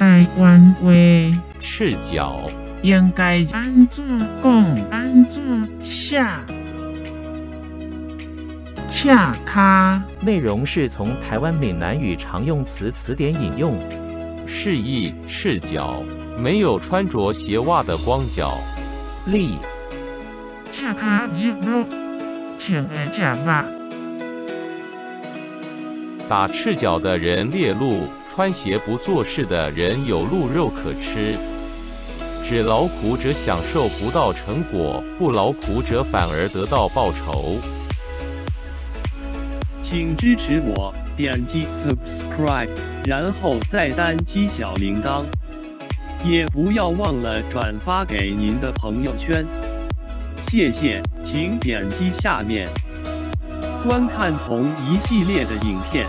台湾话赤脚应该安怎讲？安怎下恰卡内容是从台湾闽南语常用词词典引用。示意赤脚，没有穿着鞋袜的光脚。例赤脚入肉，穿的食肉。打赤脚的人猎鹿，穿鞋不做事的人有鹿肉可吃。只劳苦者享受不到成果，不劳苦者反而得到报酬。请支持我，点击 subscribe， 然后再单击小铃铛，也不要忘了转发给您的朋友圈。谢谢，请点击下面观看同一系列的影片。